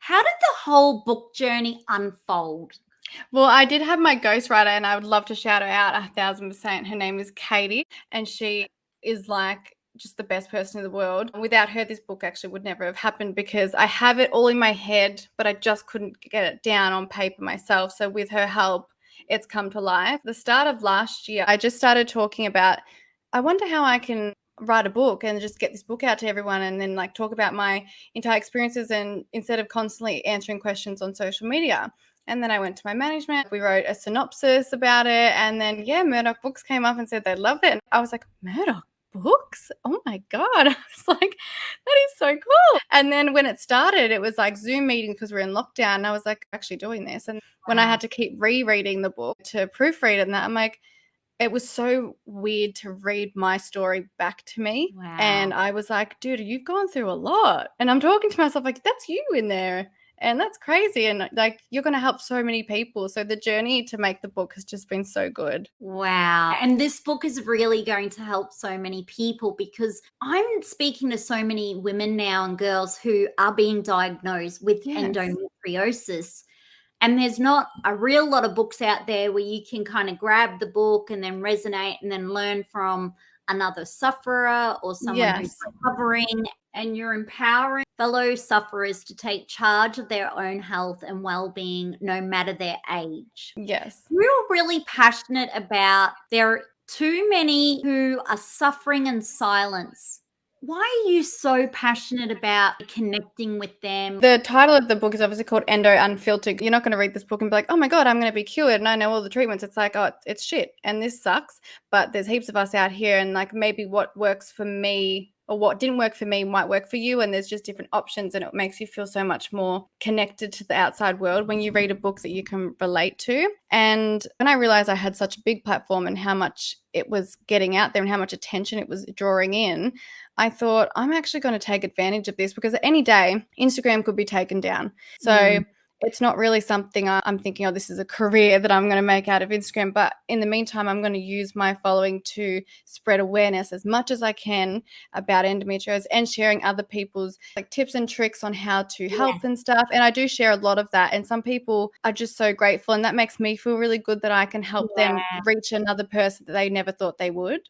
How did the whole book journey unfold? Well, I did have my ghostwriter, and I would love to shout her out 1,000%. Her name is Katie, and she is like just the best person in the world. Without her, this book actually would never have happened because I have it all in my head, but I just couldn't get it down on paper myself. So with her help, it's come to life. The start of last year, I just started talking about, I wonder how I can write a book and just get this book out to everyone, and then like talk about my entire experiences, and instead of constantly answering questions on social media. And then I went to my management. We wrote a synopsis about it. And then, Murdoch Books came up and said they loved it. And I was like, Murdoch Books? Oh my God. I was like, that is so cool. And then when it started, it was like Zoom meetings because we're in lockdown. And I was like, actually doing this. And when I had to keep rereading the book to proofread it, and that, I'm like, it was so weird to read my story back to me. Wow. And I was like, dude, you've gone through a lot. And I'm talking to myself like, that's you in there. And that's crazy. And like, you're going to help so many people. So the journey to make the book has just been so good. Wow. And this book is really going to help so many people, because I'm speaking to so many women now and girls who are being diagnosed with endometriosis. And there's not a real lot of books out there where you can kind of grab the book and then resonate and then learn from another sufferer or someone who's recovering, and you're empowering fellow sufferers to take charge of their own health and well-being no matter their age. Yes. We're really passionate about there are too many who are suffering in silence. Why are you so passionate about connecting with them? The title of the book is obviously called Endo Unfiltered. You're not going to read this book and be like, oh my God, I'm going to be cured and I know all the treatments. It's like, oh, it's shit and this sucks. But there's heaps of us out here, and like maybe what works for me or what didn't work for me might work for you. And there's just different options, and it makes you feel so much more connected to the outside world when you read a book that you can relate to. And when I realized I had such a big platform and how much it was getting out there and how much attention it was drawing in, I thought, I'm actually going to take advantage of this, because any day Instagram could be taken down. So it's not really something I'm thinking, oh, this is a career that I'm going to make out of Instagram. But in the meantime, I'm going to use my following to spread awareness as much as I can about endometriosis and sharing other people's like tips and tricks on how to help and stuff. And I do share a lot of that. And some people are just so grateful. And that makes me feel really good that I can help them reach another person that they never thought they would.